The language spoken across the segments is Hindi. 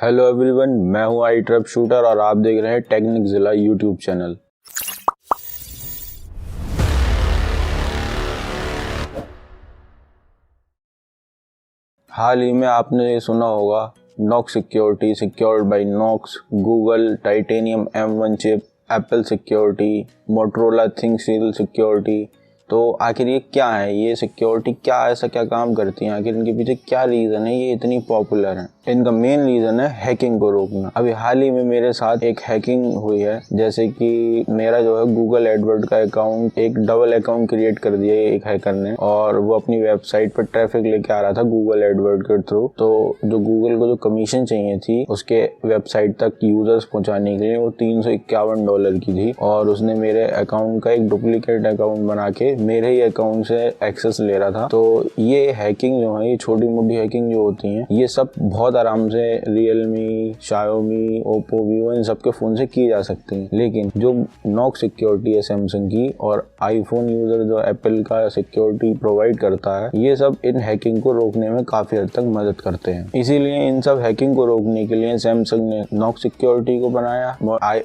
हेलो एवरीवन, मैं हूं आई ट्रैप शूटर और आप देख रहे हैं टेक्निक जिला यूट्यूब चैनल। हाल ही में आपने सुना होगा Knox security, secured by Knox, Google Titanium M1 chip, Apple security, Motorola ThinkShield security. तो आखिर ये क्या है, ये सिक्योरिटी क्या ऐसा क्या काम करती है, आखिर इनके पीछे क्या रीज़न है ये इतनी पॉपुलर है। इनका मेन रीज़न है हैकिंग को रोकना। अभी हाल ही में मेरे साथ एक हैकिंग हुई है, जैसे कि मेरा जो है गूगल एडवर्ड का अकाउंट, एक डबल अकाउंट क्रिएट कर दिया एक हैकर ने, और वो अपनी वेबसाइट पर ट्रैफिक लेके आ रहा था गूगल एडवर्ड के थ्रू। तो जो गूगल को जो कमीशन चाहिए थी उसके वेबसाइट तक यूजर्स पहुंचाने के लिए वो $351 की थी, और उसने मेरे अकाउंट का एक डुप्लीकेट अकाउंट बना के मेरे ही अकाउंट से एक्सेस ले रहा था। तो ये हैकिंग जो है, ये छोटी मोटी हैकिंग जो होती है, ये सब बहुत आराम से रियलमी, शाओमी, ओप्पो, वीवो इन सबके फोन से की जा सकती है। लेकिन जो नॉक्स सिक्योरिटी है सैमसंग की, और आईफोन यूजर जो एप्पल का सिक्योरिटी प्रोवाइड करता है, ये सब इन हैकिंग को रोकने में काफी हद तक मदद करते हैं। इसीलिए इन सब हैकिंग को रोकने के लिए सैमसंग ने नॉक्स सिक्योरिटी को बनाया।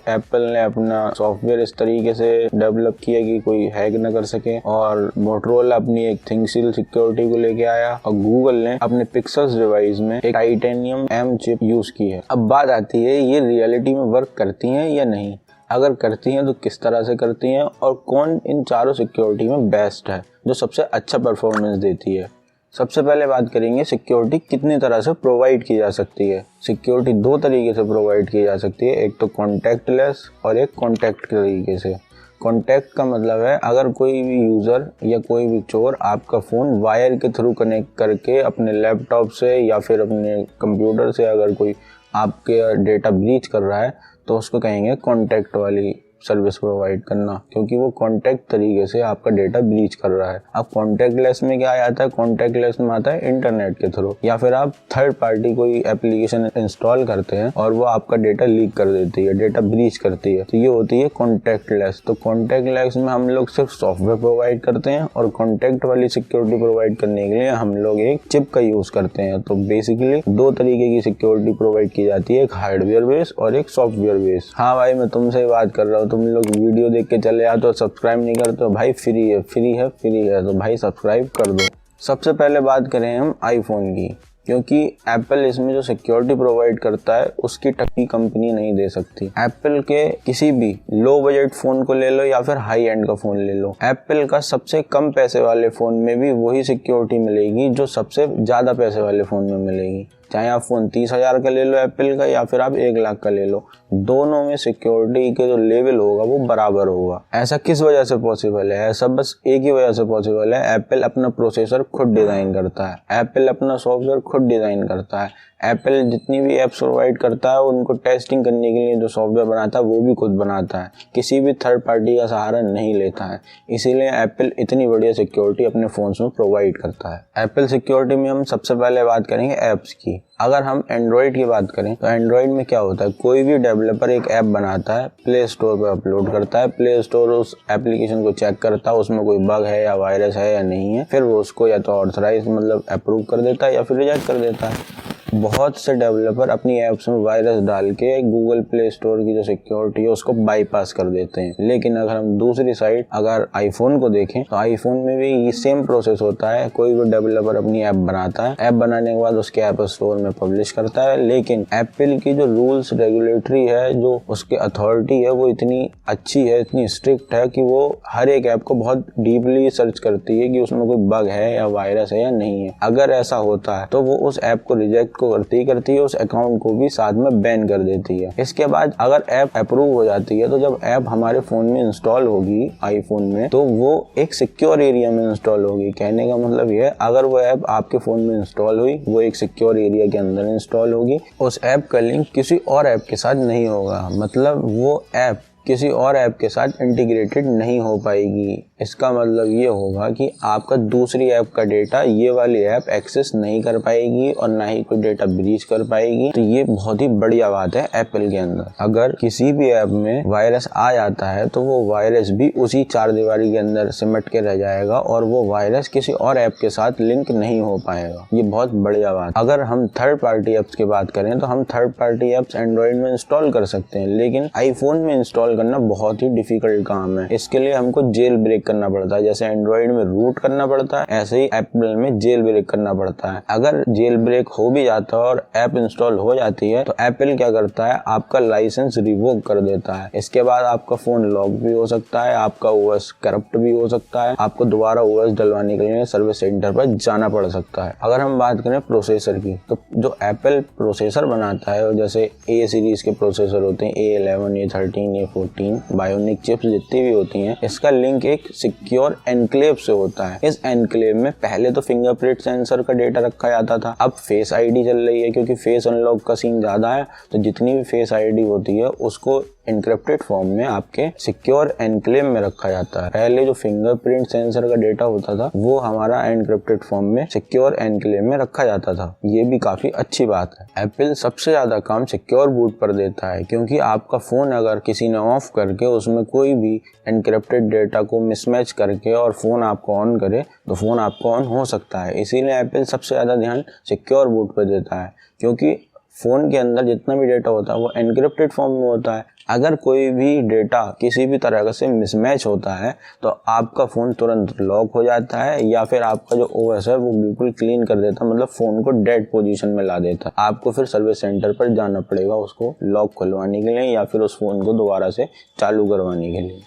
एप्पल ने अपना सॉफ्टवेयर इस तरीके से डेवलप किया कि कोई हैक न कर सके, और मोटरोला अपनी एक थिंगसील सिक्योरिटी को लेके आया, और गूगल ने अपने पिक्सेल्स डिवाइस में एक टाइटेनियम M चिप यूज की है। अब बात आती है ये रियलिटी में वर्क करती हैं या नहीं। अगर करती हैं तो किस तरह से करती हैं, और कौन इन चारों सिक्योरिटी में बेस्ट है, जो सबसे अच्छा परफॉर्मेंस देती है। सबसे पहले बात करेंगे सिक्योरिटी कितनी तरह से प्रोवाइड की जा सकती है। सिक्योरिटी दो तरीके से प्रोवाइड की जा सकती है, एक तो कॉन्टैक्टलेस और एक कॉन्टैक्ट तरीके से। कॉन्टैक्ट का मतलब है अगर कोई भी यूज़र या कोई भी चोर आपका फ़ोन वायर के थ्रू कनेक्ट करके अपने लैपटॉप से या फिर अपने कंप्यूटर से अगर कोई आपके डेटा ब्रीच कर रहा है, तो उसको कहेंगे कॉन्टैक्ट वाली सर्विस प्रोवाइड करना, क्योंकि वो कॉन्टैक्ट तरीके से आपका डेटा ब्रीच कर रहा है। अब कॉन्टैक्टलेस में क्या आता है, कॉन्टैक्टलेस में आता है इंटरनेट के थ्रू, या फिर आप थर्ड पार्टी कोई एप्लीकेशन इंस्टॉल करते हैं और वो आपका डेटा लीक कर देती है, डेटा ब्रीच करती है, तो ये होती है कॉन्टैक्टलेस। तो कॉन्टैक्टलेस में हम लोग सिर्फ सॉफ्टवेयर प्रोवाइड करते हैं, और कॉन्टैक्ट वाली सिक्योरिटी प्रोवाइड करने के लिए हम लोग एक चिप का यूज करते हैं। तो बेसिकली दो तरीके की सिक्योरिटी प्रोवाइड की जाती है, एक हार्डवेयर बेस और एक सॉफ्टवेयर बेस। हाँ भाई, मैं तुमसे बात कर रहा हूँ, तुम लोग वीडियो देख के चले आते हो, सब्सक्राइब नहीं करते हो। भाई फ्री है तो भाई सब्सक्राइब कर दो। सबसे पहले बात करें हम आईफोन की, क्योंकि एप्पल इसमें जो सिक्योरिटी प्रोवाइड करता है उसकी टक्की कंपनी नहीं दे सकती। एप्पल के किसी भी लो बजट फोन को ले लो या फिर हाई एंड का फोन ले लो, एप्पल का सबसे कम पैसे वाले फोन में भी वही सिक्योरिटी मिलेगी जो सबसे ज्यादा पैसे वाले फोन में मिलेगी। चाहे आप फोन 30,000 का ले लो एप्पल का, या फिर आप 1 लाख का ले लो, दोनों में सिक्योरिटी के जो लेवल होगा वो बराबर होगा। ऐसा किस वजह से पॉसिबल है? ऐसा बस एक ही वजह से पॉसिबल है, एप्पल अपना प्रोसेसर खुद डिजाइन करता है, एप्पल अपना सॉफ्टवेयर खुद डिजाइन करता है। एप्पल जितनी भी एप्स प्रोवाइड करता है उनको टेस्टिंग करने के लिए जो सॉफ्टवेयर बनाता है वो भी खुद बनाता है, किसी भी थर्ड पार्टी का सहारा नहीं लेता है। इसीलिए एप्पल इतनी बढ़िया सिक्योरिटी अपने फोन्स में प्रोवाइड करता है। एप्पल सिक्योरिटी में हम सबसे पहले बात करेंगे ऐप्स की। अगर हम एंड्रॉइड की बात करें तो एंड्रॉइड में क्या होता है, कोई भी डेवलपर एक ऐप बनाता है, प्ले स्टोर पर अपलोड करता है, प्ले स्टोर उस एप्लीकेशन को चेक करता है उसमें कोई बग है या वायरस है या नहीं है, फिर वो उसको या तो ऑथराइज मतलब अप्रूव कर देता है या फिर रिजेक्ट कर देता है। बहुत से डेवलपर अपनी ऐप्स में वायरस डाल के गूगल प्ले स्टोर की जो सिक्योरिटी है उसको बाईपास कर देते हैं। लेकिन अगर हम दूसरी साइड अगर आईफोन को देखें तो आईफोन में भी ये सेम प्रोसेस होता है। कोई भी डेवलपर अपनी ऐप बनाता है, ऐप बनाने के बाद उसके ऐप स्टोर में पब्लिश करता है, लेकिन एप्पल की जो रूल्स रेगुलेटरी है, जो उसके अथॉरिटी है, वो इतनी अच्छी है, इतनी स्ट्रिक्ट है कि वो हर एक ऐप को बहुत डीपली सर्च करती है कि उसमें कोई बग है या वायरस है या नहीं है। अगर ऐसा होता है तो वो उस ऐप को रिजेक्ट को करती है, उस अकाउंट को भी साथ में बैन कर देती है। इसके बाद अगर ऐप अप्रूव हो जाती है तो जब ऐप हमारे फोन में इंस्टॉल होगी आईफोन में, तो वो एक सिक्योर एरिया में इंस्टॉल होगी। कहने का मतलब ये है, अगर वो ऐप आपके फोन में इंस्टॉल हुई, वो एक सिक्योर एरिया के अंदर इंस्टॉल होगी, उस ऐप का लिंक किसी और ऐप के साथ नहीं होगा। मतलब वो ऐप किसी और ऐप के साथ इंटीग्रेटेड नहीं हो पाएगी। इसका मतलब ये होगा कि आपका दूसरी ऐप का डेटा ये वाली ऐप एक्सेस नहीं कर पाएगी और ना ही कोई डेटा ब्रीच कर पाएगी। तो ये बहुत ही बढ़िया बात है एप्पल के अंदर। अगर किसी भी ऐप में वायरस आ जाता है तो वो वायरस भी उसी चार दीवारी के अंदर सिमट के रह जाएगा और वो वायरस किसी और ऐप के साथ लिंक नहीं हो पाएगा। ये बहुत बढ़िया बात। अगर हम थर्ड पार्टी ऐप्स की बात करें तो हम थर्ड पार्टी ऐप्स एंड्रॉइड में इंस्टॉल कर सकते हैं, लेकिन आईफोन में इंस्टॉल करना बहुत ही डिफिकल्ट काम है। इसके लिए हमको जेल ब्रेक करना पड़ता है। जैसे एंड्रॉइड में रूट करना पड़ता है, ऐसे ही एप्पल में जेल ब्रेक करना पड़ता है। अगर जेल ब्रेक हो भी जाता है और ऐप इंस्टॉल हो जाती है तो एप्पल क्या करता है, आपका लाइसेंस रिवोक कर देता है। इसके बाद आपका फोन लॉक भी हो सकता है, आपका ओएस करप्ट भी हो सकता है, आपको दोबारा ओएस डलवाने के लिए सर्विस सेंटर पर जाना पड़ सकता है। अगर हम बात करें प्रोसेसर की, तो जो एप्पल प्रोसेसर बनाता है, जैसे ए सीरीज के प्रोसेसर होते हैं, A11, A13, A14, bionic chips जितनी भी होती हैं, इसका लिंक एक सिक्योर एनक्लेव से होता है। इस एनक्लेव में पहले तो फिंगरप्रिंट सेंसर का डेटा रखा जाता था, अब फेस आईडी चल रही है क्योंकि फेस अनलॉक का सीन ज्यादा है। तो जितनी भी फेस आईडी होती है उसको एनक्रिप्टेड फॉर्म में आपके सिक्योर एनक्लेव में रखा जाता है। पहले जो फिंगरप्रिंट सेंसर का डेटा होता था वो हमारा एनक्रिप्टेड फॉर्म में सिक्योर एनक्लेव में रखा जाता था। ये भी काफी अच्छी बात है। एप्पल सबसे ज्यादा काम सिक्योर बूट पर देता है, क्योंकि आपका फोन अगर किसी ने ऑफ करके उसमें कोई भी एनक्रिप्टेड डेटा को मिसमैच करके और फोन आपको ऑन करे तो फोन आपको ऑन हो सकता है। इसीलिए एप्पल सबसे ज्यादा ध्यान सिक्योर बूट पर देता है, क्योंकि फोन के अंदर जितना भी डेटा होता है वो एनक्रिप्टेड फॉर्म में होता है। अगर कोई भी डेटा किसी भी तरह से मिसमैच होता है तो आपका फ़ोन तुरंत लॉक हो जाता है, या फिर आपका जो ओएस है वो बिल्कुल क्लीन कर देता है, मतलब फ़ोन को डेड पोजीशन में ला देता है। आपको फिर सर्विस सेंटर पर जाना पड़ेगा उसको लॉक खुलवाने के लिए या फिर उस फ़ोन को दोबारा से चालू करवाने के लिए।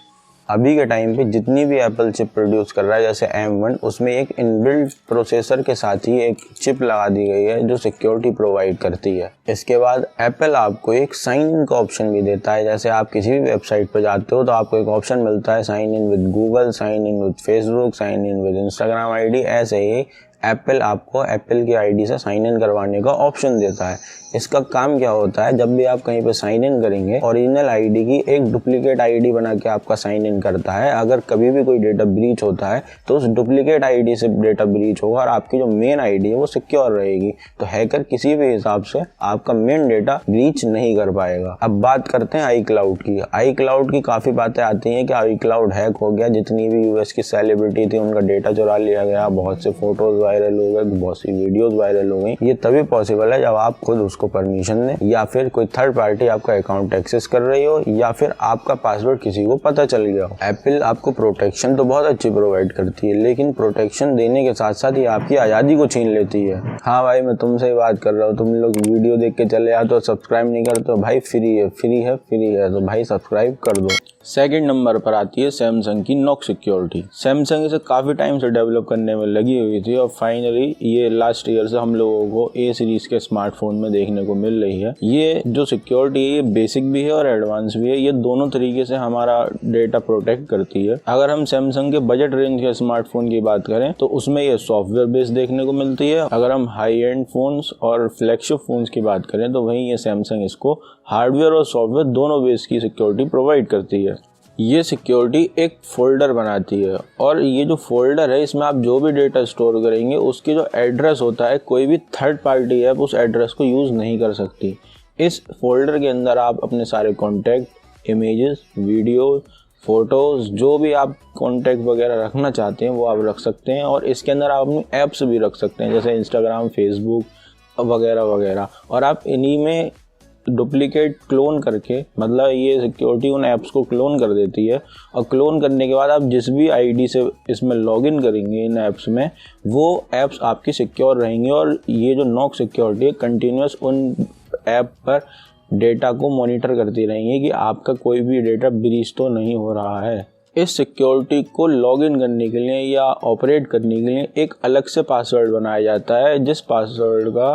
अभी के टाइम पे जितनी भी एप्पल चिप प्रोड्यूस कर रहा है, जैसे M1, उसमें एक इनबिल्ट प्रोसेसर के साथ ही एक चिप लगा दी गई है जो सिक्योरिटी प्रोवाइड करती है। इसके बाद एप्पल आपको एक साइन इन का ऑप्शन भी देता है। जैसे आप किसी भी वेबसाइट पर जाते हो तो आपको एक ऑप्शन मिलता है sign in with Google, sign in with Facebook, sign in with Instagram ID. ऐसे ही एप्पल आपको एप्पल की आईडी से साइन इन करवाने का ऑप्शन देता है। इसका काम क्या होता है, जब भी आप कहीं पे साइन इन करेंगे, ओरिजिनल आईडी की एक डुप्लीकेट आईडी बना के आपका साइन इन करता है। अगर कभी भी कोई डेटा ब्रीच होता है तो उस डुप्लीकेट आईडी से डेटा ब्रीच होगा और आपकी जो मेन आईडी है वो सिक्योर रहेगी, तो हैकर किसी भी हिसाब से आपका मेन डेटा ब्रीच नहीं कर पाएगा। अब बात करते हैं आई क्लाउड की। आई क्लाउड की काफी बातें आती हैं कि आई क्लाउड हैक हो गया, जितनी भी यूएस की सेलिब्रिटी थी उनका डेटा चुरा लिया गया, बहुत से फोटोज वायरल हो गए, बहुत सी वीडियोज वायरल हो गई। ये तभी पॉसिबल है जब आप खुद उसको परमिशन दें, या फिर कोई थर्ड पार्टी आपका अकाउंट एक्सेस कर रही हो, या फिर आपका पासवर्ड किसी को पता चल गया हो। एप्पल आपको प्रोटेक्शन तो बहुत अच्छी प्रोवाइड करती है, लेकिन प्रोटेक्शन देने के साथ साथ ही आपकी आजादी को छीन लेती है। हाँ भाई, मैं तुमसे ही बात कर रहा हूँ, तुम लोग वीडियो देख के चले आते हो, सब्सक्राइब नहीं करते हो। भाई फ्री है तो भाई सब्सक्राइब कर दो। सेकंड नंबर पर आती है सैमसंग की नॉक सिक्योरिटी। सैमसंग इसे काफी टाइम से डेवलप करने में लगी हुई थी और फाइनली ये लास्ट ईयर से हम लोगों को ए सीरीज के स्मार्टफोन में देखने को मिल रही है। ये जो सिक्योरिटी है ये बेसिक भी है और एडवांस भी है। ये दोनों तरीके से हमारा डेटा प्रोटेक्ट करती है। अगर हम सैमसंग के बजट रेंज के स्मार्टफोन की बात करें तो उसमें ये सॉफ्टवेयर बेस्ड देखने को मिलती है। अगर हम हाई एंड फोन्स और फ्लैगशिप फोन्स की बात करें तो वहीं ये सैमसंग इसको हार्डवेयर और सॉफ्टवेयर दोनों बेस की सिक्योरिटी प्रोवाइड करती है। ये सिक्योरिटी एक फोल्डर बनाती है और ये जो फोल्डर है इसमें आप जो भी डेटा स्टोर करेंगे उसकी जो एड्रेस होता है, कोई भी थर्ड पार्टी ऐप उस एड्रेस को यूज़ नहीं कर सकती। इस फोल्डर के अंदर आप अपने सारे कॉन्टैक्ट, इमेजेस, वीडियोस, फोटोज़, जो भी आप कॉन्टैक्ट वगैरह रखना चाहते हैं वो आप रख सकते हैं। और इसके अंदर आप अपनी ऐप्स भी रख सकते हैं, जैसे इंस्टाग्राम, फेसबुक वगैरह वगैरह। और आप इन्हीं में डुप्लीकेट क्लोन करके, मतलब ये सिक्योरिटी उन ऐप्स को क्लोन कर देती है और क्लोन करने के बाद आप जिस भी आईडी से इसमें लॉगिन करेंगे इन ऐप्स में, वो ऐप्स आपकी सिक्योर रहेंगी। और ये जो नॉक सिक्योरिटी है कंटिन्यूस उन ऐप पर डेटा को मॉनिटर करती रहेंगी कि आपका कोई भी डेटा ब्रीच तो नहीं हो रहा है। इस सिक्योरिटी को लॉगिन करने के लिए या ऑपरेट करने के लिए एक अलग से पासवर्ड बनाया जाता है, जिस पासवर्ड का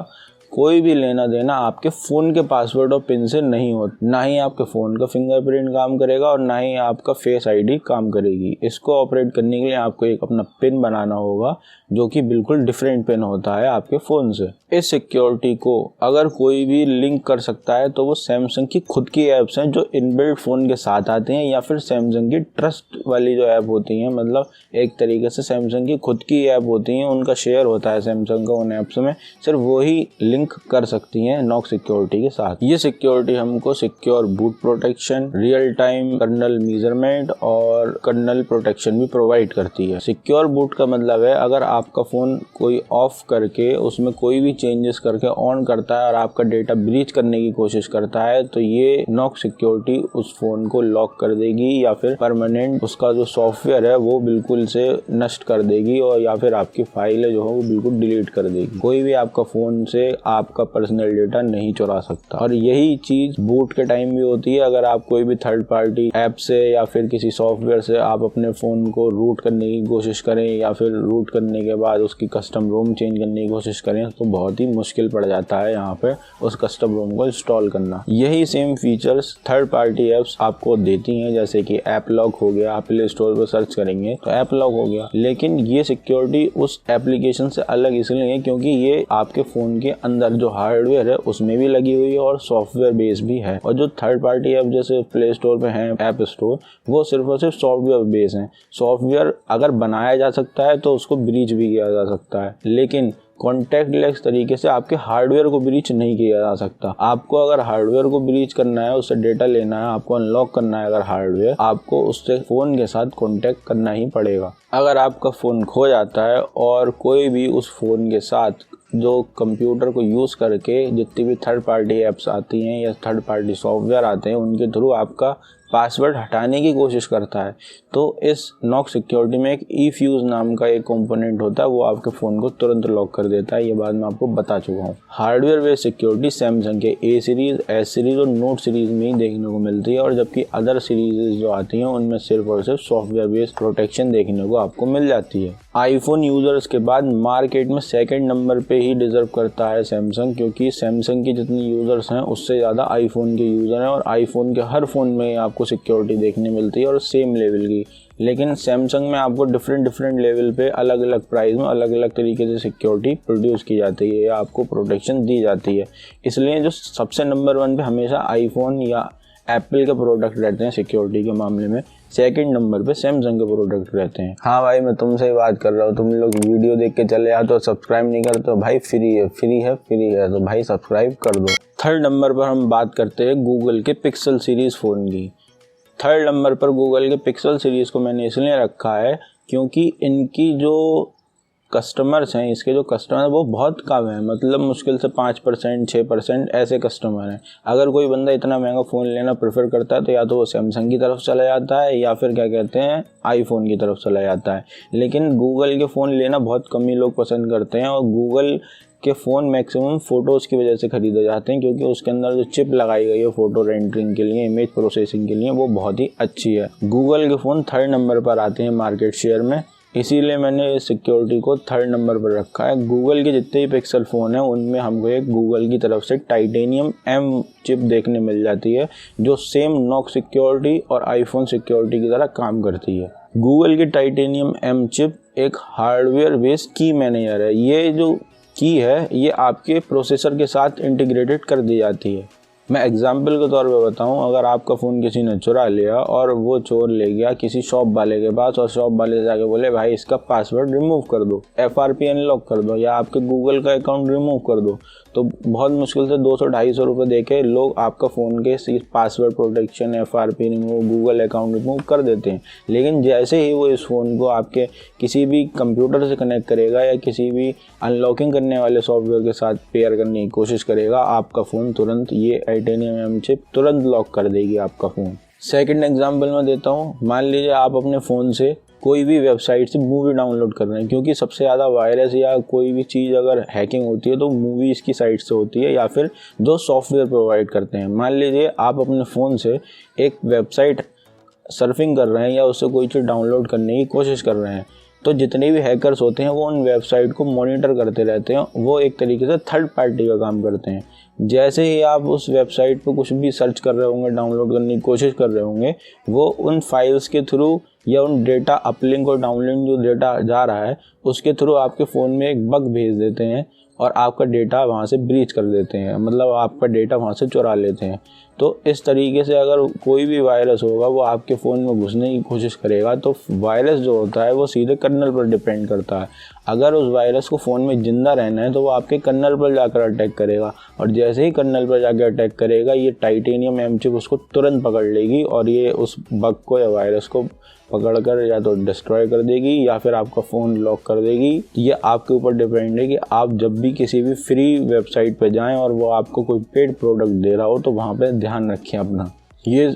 कोई भी लेना देना आपके फ़ोन के पासवर्ड और पिन से नहीं होता। ना ही आपके फ़ोन का फिंगरप्रिंट काम करेगा और ना ही आपका फेस आईडी काम करेगी। इसको ऑपरेट करने के लिए आपको एक अपना पिन बनाना होगा जो कि बिल्कुल डिफरेंट पिन होता है आपके फ़ोन से। इस सिक्योरिटी को अगर कोई भी लिंक कर सकता है तो वो सैमसंग की खुद की ऐप्स हैं जो इनबिल्ट फ़ोन के साथ आते हैं, या फिर सैमसंग की ट्रस्ट वाली जो ऐप होती हैं, मतलब एक तरीके से सैमसंग की खुद की ऐप होती हैं, उनका शेयर होता है सैमसंग का उन ऐप्स में, सिर्फ वही लिंक कर सकती हैं नॉक सिक्योरिटी के साथ। ये सिक्योरिटी हमको secure boot protection, real time kernel measurement और कर्नल प्रोटेक्शन भी प्रोवाइड करती है। सिक्योर बूट का मतलब है अगर आपका फ़ोन कोई ऑफ करके उसमें कोई भी चेंजेस करके ऑन करता है और आपका डेटा ब्रीच करने की कोशिश करता है तो ये नॉक सिक्योरिटी उस फ़ोन को लॉक कर देगी या फिर परमानेंट उसका जो सॉफ्टवेयर है वो बिल्कुल से नष्ट कर देगी, और या फिर आपकी फाइल जो है वो बिल्कुल डिलीट कर देगी। कोई भी आपका फ़ोन से आपका पर्सनल डेटा नहीं चुरा सकता। और यही चीज़ बूट के टाइम भी होती है। अगर आप कोई भी थर्ड पार्टी ऐप से या फिर किसी सॉफ्टवेयर से आप अपने फ़ोन को रूट करने की कोशिश करें या फिर रूट करने के बाद उसकी कस्टम रोम चेंज करने की कोशिश करें तो बहुत ही मुश्किल पड़ जाता है यहाँ पे उस कस्टम रोम को इंस्टॉल करना। यही same features third party apps आपको देती हैं, जैसे कि ऐप लॉक हो गया। आप प्ले स्टोर पर सर्च करेंगे तो ऐप लॉक हो गया, लेकिन ये सिक्योरिटी उस एप्लीकेशन से अलग इसलिए है क्योंकि ये आपके फ़ोन के अंदर जो हार्डवेयर है उसमें भी लगी हुई है और सॉफ्टवेयर बेस भी है। और जो थर्ड पार्टी ऐप जैसे प्ले स्टोर पे हैं, ऐप स्टोर, वो सिर्फ और सिर्फ सॉफ्टवेयर बेस हैं। सॉफ्टवेयर अगर बनाया जा सकता है तो उसको ब्रीच भी किया जा सकता है, लेकिन कॉन्टैक्टलेस तरीके से आपके हार्डवेयर को ब्रीच नहीं किया जा सकता। आपको अगर हार्डवेयर को ब्रीच करना है, उससे डेटा लेना है, आपको अनलॉक करना है अगर हार्डवेयर, आपको उससे फ़ोन के साथ कॉन्टैक्ट करना ही पड़ेगा। अगर आपका फ़ोन खो जाता है और कोई भी उस फ़ोन के साथ जो कंप्यूटर को यूज़ करके जितनी भी थर्ड पार्टी ऐप्स आती हैं या थर्ड पार्टी सॉफ्टवेयर आते हैं उनके थ्रू आपका पासवर्ड हटाने की कोशिश करता है, तो इस नॉक सिक्योरिटी में एक ई-फ्यूज नाम का एक कंपोनेंट होता है, वो आपके फ़ोन को तुरंत लॉक कर देता है। ये बात मैं आपको बता चुका हूँ। हार्डवेयर बेस्ड सिक्योरिटी सैमसंग के ए सीरीज़, एस सीरीज़ और नोट सीरीज़ में ही देखने को मिलती है, और जबकि अदर सीरीज़ जो आती हैं उनमें सिर्फ और सिर्फ सॉफ्टवेयर बेस्ड प्रोटेक्शन देखने को आपको मिल जाती है। आईफोन यूज़र्स के बाद मार्केट में सेकंड नंबर पे ही डिजर्व करता है सैमसंग, क्योंकि सैमसंग के जितने यूज़र्स हैं उससे ज़्यादा आईफोन के यूज़र हैं, और आईफोन के हर फ़ोन में आपको सिक्योरिटी देखने मिलती है और सेम लेवल की। लेकिन सैमसंग में आपको डिफरेंट लेवल पे अलग अलग प्राइस में अलग अलग तरीके से सिक्योरिटी प्रोड्यूस की जाती है या आपको प्रोटेक्शन दी जाती है। इसलिए जो सबसे नंबर 1 पे हमेशा आईफोन या एप्पल के प्रोडक्ट रहते हैं सिक्योरिटी के मामले में, सेकंड नंबर पे सैमसंग के प्रोडक्ट रहते हैं। हाँ भाई, मैं तुमसे ही बात कर रहा हूँ। तुम लोग वीडियो देख के चले आते हो, सब्सक्राइब नहीं करते हो। भाई फ्री है तो भाई सब्सक्राइब कर दो। थर्ड नंबर पर हम बात करते हैं गूगल के पिक्सल सीरीज़ फ़ोन की। थर्ड नंबर पर गूगल के पिक्सल सीरीज़ को मैंने इसलिए रखा है क्योंकि इनकी जो कस्टमर्स हैं, इसके जो कस्टमर हैं वो बहुत कम है, मतलब मुश्किल से 5% 6% ऐसे कस्टमर हैं। अगर कोई बंदा इतना महंगा फ़ोन लेना प्रेफर करता है तो या तो वो सैमसंग की तरफ चला जाता है या फिर क्या कहते हैं आईफोन की तरफ चला जाता है। लेकिन गूगल के फ़ोन लेना बहुत कम ही लोग पसंद करते हैं, और गूगल के फ़ोन मैक्सिमम फ़ोटोज़ की वजह से ख़रीदे जाते हैं क्योंकि उसके अंदर जो चिप लगाई गई है फ़ोटो रेंडरिंग के लिए, इमेज प्रोसेसिंग के लिए, वो बहुत ही अच्छी है। गूगल के फ़ोन थर्ड नंबर पर आते हैं मार्केट शेयर में, इसीलिए मैंने इस सिक्योरिटी को थर्ड नंबर पर रखा है। गूगल के जितने भी पिक्सल फ़ोन हैं उनमें हमको एक गूगल की तरफ से टाइटेनियम M चिप देखने मिल जाती है जो सेम नॉक सिक्योरिटी और आईफोन सिक्योरिटी की तरह काम करती है। गूगल की टाइटेनियम M चिप एक हार्डवेयर बेस्ड की मैनेजर है। ये जो की है ये आपके प्रोसेसर के साथ इंटीग्रेटेड कर दी जाती है। मैं एग्जाम्पल के तौर पे बताऊं, अगर आपका फ़ोन किसी ने चुरा लिया और वो चोर ले गया किसी शॉप वाले के पास और शॉप वाले से जाके बोले भाई इसका पासवर्ड रिमूव कर दो, FRP अनलॉक कर दो या आपके गूगल का अकाउंट रिमूव कर दो, तो बहुत मुश्किल से 200-250 रुपये दे के लोग आपका फ़ोन के password protection, FRP remove, Google account remove कर देते हैं। लेकिन जैसे ही वो इस फ़ोन को आपके किसी भी कंप्यूटर से कनेक्ट करेगा या किसी भी अनलॉकिंग करने वाले सॉफ्टवेयर के साथ पेयर करने की कोशिश करेगा, आपका फ़ोन तुरंत ये टाइटेनियम M चिप तुरंत लॉक कर देगी आपका फ़ोन। सेकंड एग्जांपल मैं देता हूँ। मान लीजिए आप अपने फ़ोन से कोई भी वेबसाइट से मूवी डाउनलोड कर रहे हैं, क्योंकि सबसे ज़्यादा वायरस या कोई भी चीज़ अगर हैकिंग होती है तो मूवीज़ की साइट से होती है या फिर जो सॉफ्टवेयर प्रोवाइड करते हैं। मान लीजिए आप अपने फ़ोन से एक वेबसाइट सर्फिंग कर रहे हैं या उससे कोई चीज़ डाउनलोड करने की कोशिश कर रहे हैं, तो जितने भी हैकर्स होते हैं वो उन वेबसाइट को मॉनिटर करते रहते हैं, वो एक तरीके से थर्ड पार्टी का काम करते हैं। जैसे ही आप उस वेबसाइट पर कुछ भी सर्च कर रहे होंगे, डाउनलोड करने की कोशिश कर रहे होंगे, वो उन फाइल्स के थ्रू या उन डेटा अपलिंक और डाउनलिंक जो डेटा जा रहा है उसके थ्रू आपके फ़ोन में एक बग भेज देते हैं और आपका डेटा वहाँ से ब्रीच कर देते हैं, मतलब आपका डेटा वहाँ से चुरा लेते हैं। तो इस तरीके से अगर कोई भी वायरस होगा वो आपके फ़ोन में घुसने की कोशिश करेगा तो वायरस जो होता है वो सीधे कर्नल पर डिपेंड करता है। अगर उस वायरस को फ़ोन में ज़िंदा रहना है तो वो आपके कर्नल पर जाकर अटैक करेगा, और जैसे ही कर्नल पर जाकर अटैक करेगा ये टाइटेनियम एम चिप उसको तुरंत पकड़ लेगी और ये उस बग को या वायरस को पकड़कर या तो डिस्ट्रॉय कर देगी या फिर आपका फ़ोन लॉक कर देगी। ये आपके ऊपर डिपेंड है कि आप जब भी किसी भी फ्री वेबसाइट पे जाएं और वो आपको कोई पेड प्रोडक्ट दे रहा हो तो वहाँ पे ध्यान रखें अपना। ये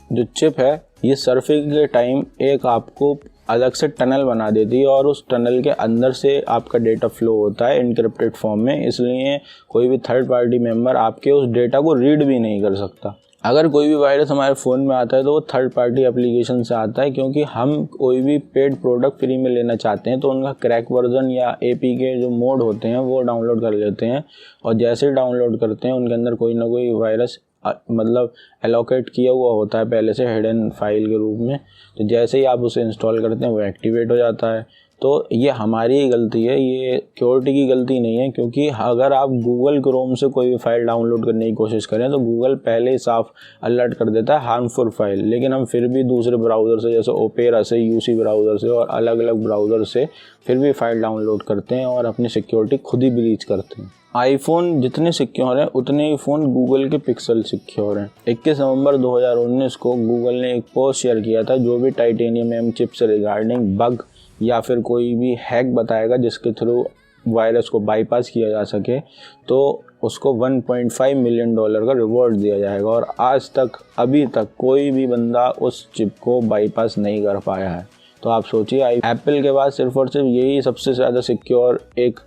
जो चिप है ये सर्फिंग के टाइम एक आपको अलग से टनल बना देती है और उस टनल के अंदर से आपका डेटा फ्लो होता है इनक्रिप्टेड फॉर्म में, इसलिए कोई भी थर्ड पार्टी मेंबर आपके उस डेटा को रीड भी नहीं कर सकता। अगर कोई भी वायरस हमारे फ़ोन में आता है तो वो थर्ड पार्टी एप्लीकेशन से आता है, क्योंकि हम कोई भी पेड प्रोडक्ट फ्री में लेना चाहते हैं तो उनका क्रैक वर्जन या APK जो मोड होते हैं वो डाउनलोड कर लेते हैं, और जैसे ही डाउनलोड करते हैं उनके अंदर कोई ना कोई वायरस मतलब एलोकेट किया हुआ होता है पहले से हिडन फाइल के रूप में। तो जैसे ही आप उसे इंस्टॉल करते हैं वो एक्टिवेट हो जाता है। तो ये हमारी ही गलती है, ये सिक्योरिटी की गलती नहीं है, क्योंकि अगर आप गूगल क्रोम से कोई भी फाइल डाउनलोड करने की कोशिश करें तो गूगल पहले ही साफ अलर्ट कर देता है हार्मफुल फाइल, लेकिन हम फिर भी दूसरे ब्राउज़र से जैसे ओपेरा से, UC ब्राउज़र से और अलग अलग ब्राउज़र से फिर भी फाइल डाउनलोड करते हैं और अपनी सिक्योरिटी खुद ही ब्रीच करते हैं। आईफोन जितने सिक्योर हैं उतने ही फ़ोन गूगल के पिक्सल सिक्योर हैं। 21 नवंबर 2019 को गूगल ने एक पोस्ट शेयर किया था, जो भी टाइटेनियम एम चिप से रिगार्डिंग बग या फिर कोई भी हैक बताएगा जिसके थ्रू वायरस को बाईपास किया जा सके तो उसको $1.5 मिलियन का रिवॉर्ड दिया जाएगा। और आज तक अभी तक कोई भी बंदा उस चिप को बाईपास नहीं कर पाया है। तो आप सोचिए, एप्पल के बाद सिर्फ और सिर्फ यही सबसे ज़्यादा सिक्योर एक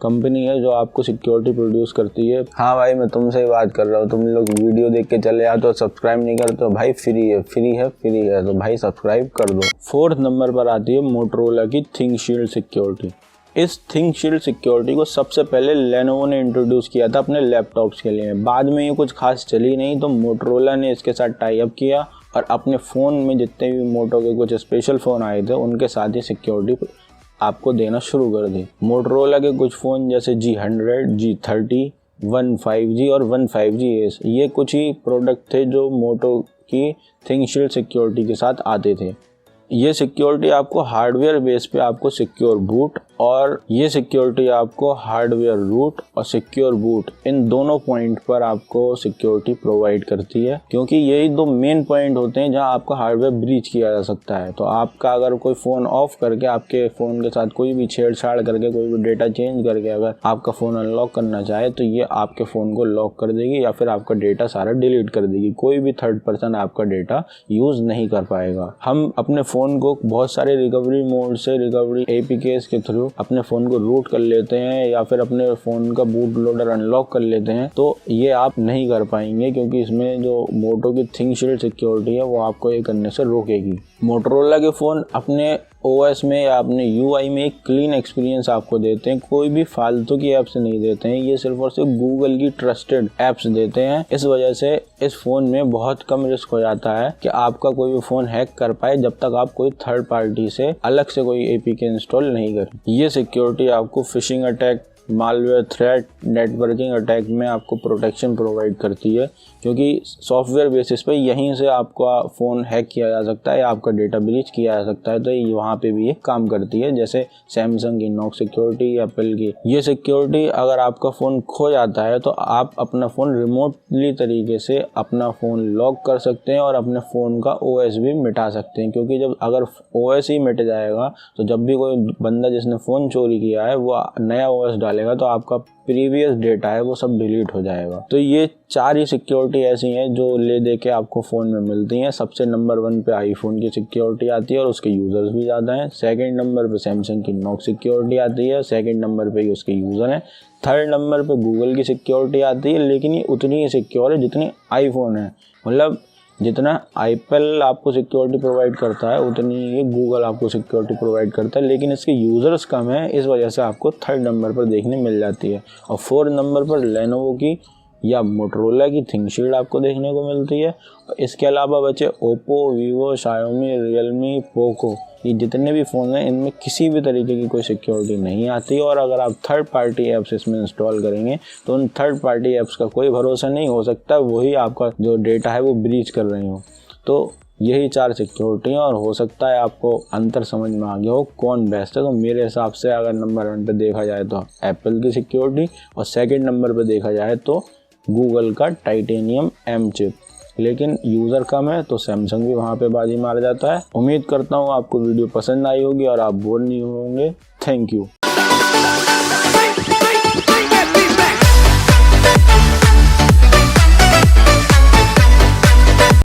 कंपनी है जो आपको सिक्योरिटी प्रोड्यूस करती है। हाँ भाई, मैं तुमसे ही बात कर रहा हूँ, तुम लोग वीडियो देख के चले आते हो, सब्सक्राइब नहीं करते हो। भाई फ्री है तो भाई सब्सक्राइब कर दो। 4th नंबर पर आती है मोटरोला की थिंगशील्ड सिक्योरिटी। इस थिंगशील्ड सिक्योरिटी को सबसे पहले लेनोवो ने इंट्रोड्यूस किया था अपने लैपटॉप्स के लिए। बाद में ये कुछ खास चली नहीं तो मोटरोला ने इसके साथ टाई अप किया और अपने फ़ोन में जितने भी मोटो के कुछ स्पेशल फ़ोन आए थे उनके साथ ही सिक्योरिटी आपको देना शुरू कर दी। मोटरोला के कुछ फ़ोन जैसे G100, G30, One 5G और One 5G Ace, ये कुछ ही प्रोडक्ट थे जो मोटो की थिंगशील्ड सिक्योरिटी के साथ आते थे। ये सिक्योरिटी आपको हार्डवेयर बेस पे आपको सिक्योर बूट और ये सिक्योरिटी आपको हार्डवेयर रूट और सिक्योर बूट इन दोनों पॉइंट पर आपको सिक्योरिटी प्रोवाइड करती है, क्योंकि यही दो मेन पॉइंट होते हैं जहां आपका हार्डवेयर ब्रीच किया जा सकता है। तो आपका अगर कोई फ़ोन ऑफ करके आपके फ़ोन के साथ कोई भी छेड़छाड़ करके कोई भी डेटा चेंज करके अगर आपका फ़ोन अनलॉक करना चाहे तो ये आपके फ़ोन को लॉक कर देगी या फिर आपका डेटा सारा डिलीट कर देगी। कोई भी थर्ड पर्सन आपका डेटा यूज़ नहीं कर पाएगा। हम अपने फ़ोन को बहुत सारे रिकवरी मोड से, रिकवरी APKs के थ्रू अपने फ़ोन को रूट कर लेते हैं या फिर अपने फ़ोन का बूट लोडर अनलॉक कर लेते हैं, तो ये आप नहीं कर पाएंगे, क्योंकि इसमें जो मोटो की थिंगशील्ड सिक्योरिटी है वो आपको ये करने से रोकेगी। मोटोरोला के फ़ोन अपने OS में या अपने UI में एक क्लीन एक्सपीरियंस आपको देते हैं, कोई भी फालतू की ऐप्स नहीं देते हैं। ये सिर्फ और सिर्फ गूगल की ट्रस्टेड ऐप्स देते हैं। इस वजह से इस फ़ोन में बहुत कम रिस्क हो जाता है कि आपका कोई भी फ़ोन हैक कर पाए जब तक आप कोई थर्ड पार्टी से अलग से कोई APK इंस्टॉल नहीं करें। ये सिक्योरिटी आपको phishing attack, malware threat, networking attack में आपको प्रोटेक्शन प्रोवाइड करती है, क्योंकि सॉफ्टवेयर बेसिस पे यहीं से आपका फ़ोन हैक किया जा सकता है या आपका डेटा ब्रीच किया जा सकता है। तो ये वहाँ पे भी ये काम करती है, जैसे सैमसंग की नॉक सिक्योरिटी, एप्पल की ये सिक्योरिटी। अगर आपका फ़ोन खो जाता है तो आप अपना फ़ोन रिमोटली तरीके से अपना फ़ोन लॉक कर सकते हैं और अपने फ़ोन का OS भी मिटा सकते हैं, क्योंकि जब अगर OS ही मिट जाएगा तो जब भी कोई बंदा जिसने फ़ोन चोरी किया है वो नया OS डालेगा तो आपका प्रीवियस डेटा है वो सब डिलीट हो जाएगा। तो ये 4 ही सिक्योरिटी ऐसी हैं जो ले दे के आपको फ़ोन में मिलती हैं। सबसे नंबर 1 पे आईफोन की सिक्योरिटी आती है और उसके यूज़र्स भी ज़्यादा हैं। सेकंड नंबर पे सैमसंग की नॉक सिक्योरिटी आती है, सेकंड नंबर पे उसके यूज़र हैं। थर्ड नंबर पे गूगल की सिक्योरिटी आती है, लेकिन ये उतनी ही सिक्योर है जितनी आईफोन है। मतलब जितना एप्पल आपको सिक्योरिटी प्रोवाइड करता है उतनी ही गूगल आपको सिक्योरिटी प्रोवाइड करता है, लेकिन इसके यूज़र्स कम है, इस वजह से आपको 3rd नंबर पर देखने मिल जाती है। और 4th नंबर पर लेनोवो की या मोटरोला की थिंकशील्ड आपको देखने को मिलती है। इसके अलावा बचे Oppo, Vivo, Xiaomi, Realme, Poco, ये जितने भी फ़ोन हैं इनमें किसी भी तरीके की कोई सिक्योरिटी नहीं आती। और अगर आप थर्ड पार्टी ऐप्स इसमें इंस्टॉल करेंगे तो उन थर्ड पार्टी ऐप्स का कोई भरोसा नहीं, हो सकता वही आपका जो डेटा है वो ब्रीच कर रही हो। तो यही 4 सिक्योरिटी हैं और हो सकता है आपको अंतर समझ में आ गया हो कौन बेस्ट है। तो मेरे हिसाब से अगर नंबर 1 पे देखा जाए तो एप्पल की सिक्योरिटी और 2nd नंबर पे देखा जाए तो गूगल का टाइटेनियम M चिप। लेकिन यूज़र कम है तो सैमसंग भी वहाँ पे बाजी मार जाता है। उम्मीद करता हूँ आपको वीडियो पसंद आई होगी और आप बोर नहीं होंगे। Thank you.